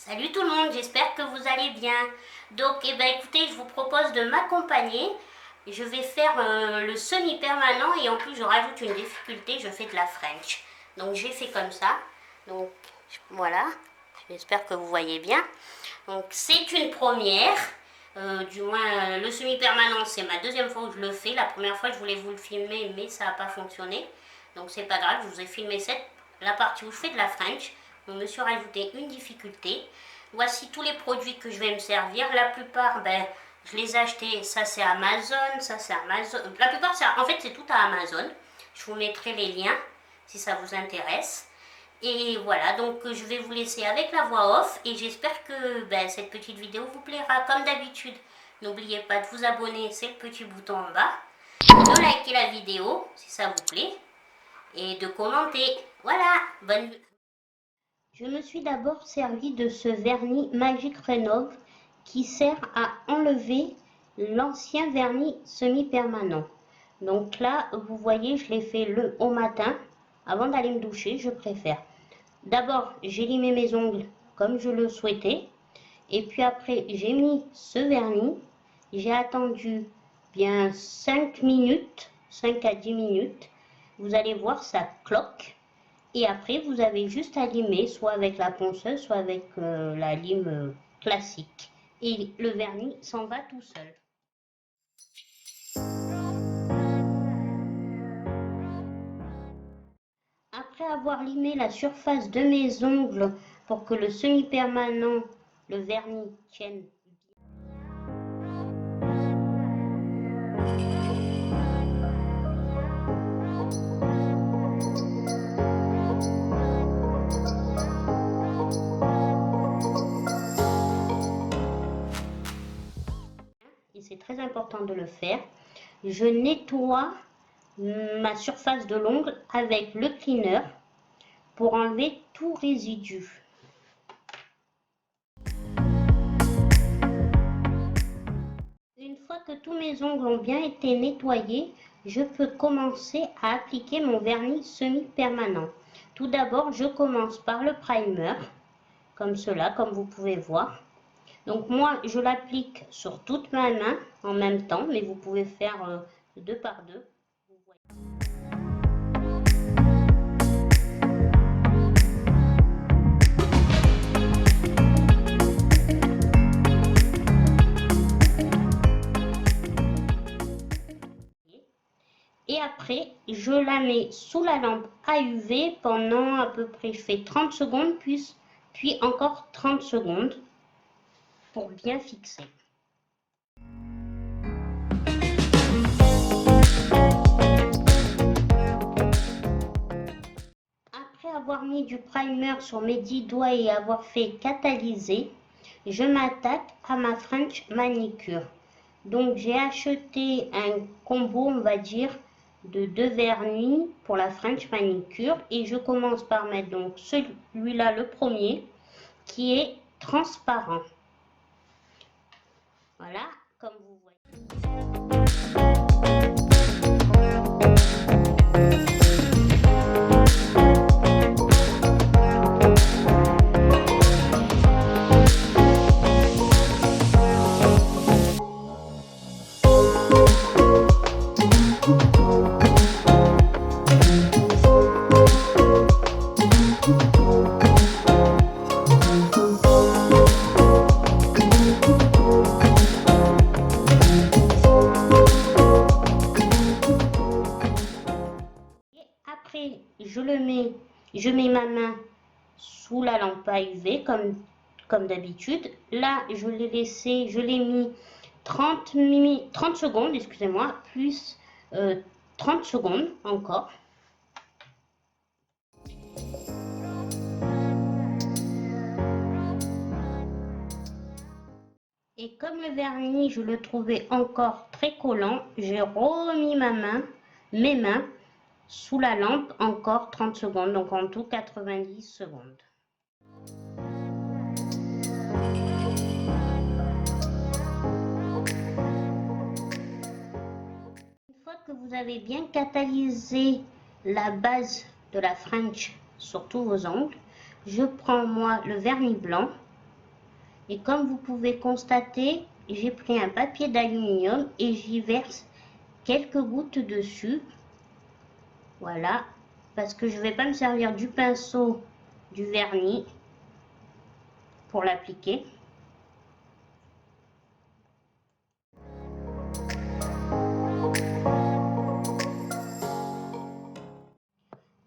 Salut tout le monde, j'espère que vous allez bien. Donc, écoutez, je vous propose de m'accompagner. Je vais faire le semi-permanent et en plus je rajoute une difficulté, je fais de la French. Donc j'ai fait comme ça. Donc voilà, j'espère que vous voyez bien. Donc c'est une première. Du moins le semi-permanent c'est ma deuxième fois où je le fais. La première fois je voulais vous le filmer mais ça n'a pas fonctionné. Donc c'est pas grave, je vous ai filmé la partie où je fais de la French. Donc je me suis rajouté une difficulté. Voici tous les produits que je vais me servir. La plupart, je les ai achetés. Ça c'est Amazon, ça c'est Amazon. La plupart, en fait c'est tout à Amazon. Je vous mettrai les liens si ça vous intéresse. Et voilà, donc je vais vous laisser avec la voix off et j'espère que cette petite vidéo vous plaira comme d'habitude. N'oubliez pas de vous abonner, c'est le petit bouton en bas, de liker la vidéo si ça vous plaît et de commenter. Voilà, bonne... Je me suis d'abord servi de ce vernis Magic Renov qui sert à enlever l'ancien vernis semi-permanent. Donc là, vous voyez, je l'ai fait au matin, avant d'aller me doucher, je préfère. D'abord, j'ai limé mes ongles comme je le souhaitais. Et puis après, j'ai mis ce vernis. J'ai attendu bien 5 minutes, 5 à 10 minutes. Vous allez voir, ça cloque. Et après, vous avez juste à limer, soit avec la ponceuse, soit avec la lime classique. Et le vernis s'en va tout seul. Après avoir limé la surface de mes ongles pour que le semi-permanent, le vernis, tienne et c'est très important de le faire, je nettoie ma surface de l'ongle avec le cleaner pour enlever tout résidu. Une fois que tous mes ongles ont bien été nettoyés, je peux commencer à appliquer mon vernis semi-permanent. Tout d'abord, je commence par le primer, comme cela, comme vous pouvez voir. Donc moi, je l'applique sur toute ma main en même temps, mais vous pouvez faire deux par deux. Et après, je la mets sous la lampe à UV pendant à peu près, je fais 30 secondes, puis encore 30 secondes pour bien fixer. Après avoir mis du primer sur mes 10 doigts et avoir fait catalyser, je m'attaque à ma French manicure. Donc j'ai acheté un combo, on va dire, de 2 vernis pour la French manicure et je commence par mettre donc celui-là, le premier, qui est transparent. Voilà, comme vous voyez. Après, je mets ma main sous la lampe à UV comme d'habitude. Là, je l'ai mis 30 secondes, excusez-moi, plus 30 secondes encore. Et comme le vernis, je le trouvais encore très collant, j'ai remis mes mains, sous la lampe encore 30 secondes, donc en tout 90 secondes. Une fois que vous avez bien catalysé la base de la French sur tous vos ongles, je prends moi le vernis blanc Et comme vous pouvez constater, j'ai pris un papier d'aluminium et j'y verse quelques gouttes dessus. Voilà, parce que je ne vais pas me servir du pinceau, du vernis pour l'appliquer.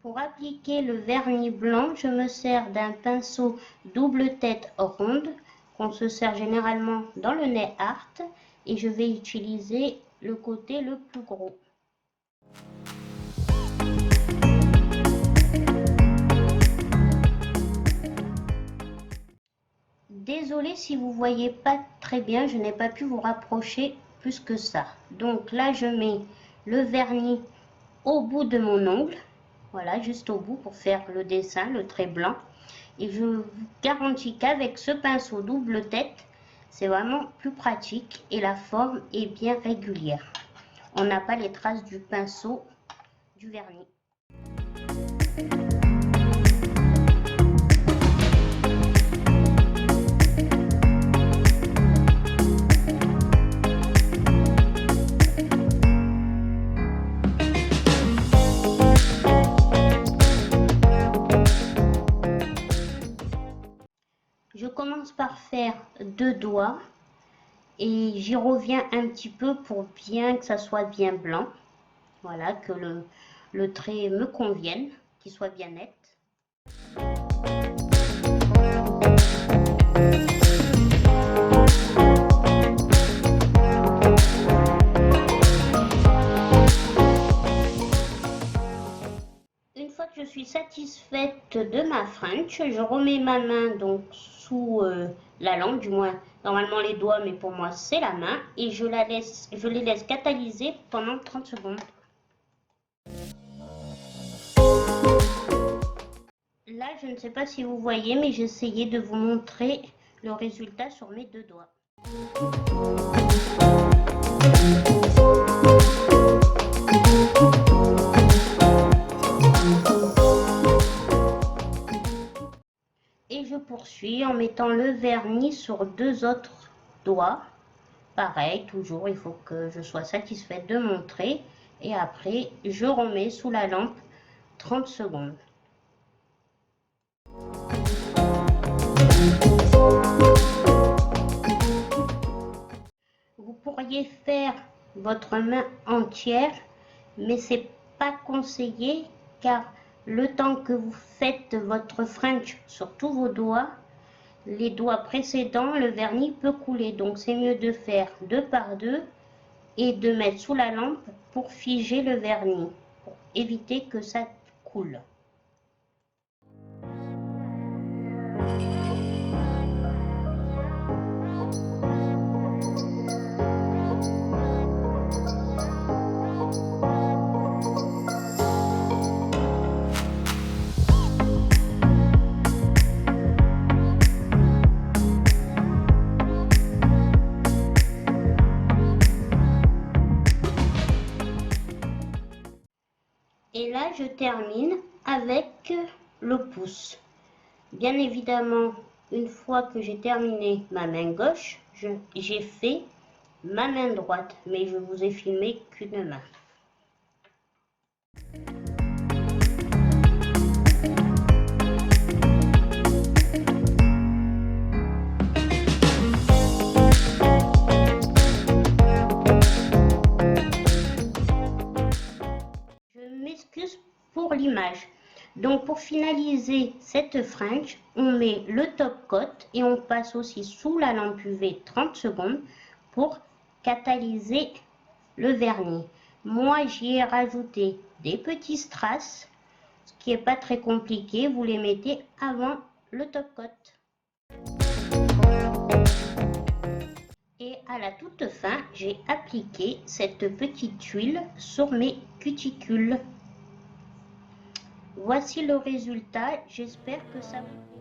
Pour appliquer le vernis blanc, je me sers d'un pinceau double tête ronde qu'on se sert généralement dans le nail art et je vais utiliser le côté le plus gros. Désolée si vous voyez pas très bien, je n'ai pas pu vous rapprocher plus que ça. Donc là, je mets le vernis au bout de mon ongle, voilà, juste au bout pour faire le dessin, le trait blanc. Et je vous garantis qu'avec ce pinceau double tête, c'est vraiment plus pratique et la forme est bien régulière. On n'a pas les traces du pinceau, du vernis. Je commence par faire 2 doigts et j'y reviens un petit peu pour bien que ça soit bien blanc. Voilà, que le trait me convienne, qu'il soit bien net. Une fois que je suis satisfaite de ma French, je remets ma main donc sous la lampe, du moins normalement les doigts, mais pour moi c'est la main, et je les laisse catalyser pendant 30 secondes. Là, je ne sais pas si vous voyez, mais j'essayais de vous montrer le résultat sur mes 2 doigts. Et je poursuis en mettant le vernis sur 2 autres doigts. Pareil, toujours, il faut que je sois satisfaite de mon trait. Et après, je remets sous la lampe 30 secondes. Vous pourriez faire votre main entière, mais c'est pas conseillé car le temps que vous faites votre French sur tous vos doigts, les doigts précédents, le vernis peut couler. Donc c'est mieux de faire 2 par 2 et de mettre sous la lampe pour figer le vernis, pour éviter que ça coule. Et là, je termine avec le pouce. Bien évidemment, une fois que j'ai terminé ma main gauche, j'ai fait ma main droite, mais je vous ai filmé qu'une main. Je m'excuse pour l'image. Donc pour finaliser cette French, on met le top coat et on passe aussi sous la lampe UV 30 secondes pour catalyser le vernis. Moi j'y ai rajouté des petits strass, ce qui n'est pas très compliqué, vous les mettez avant le top coat. Et à la toute fin, j'ai appliqué cette petite huile sur mes cuticules. Voici le résultat, j'espère que ça vous plaît.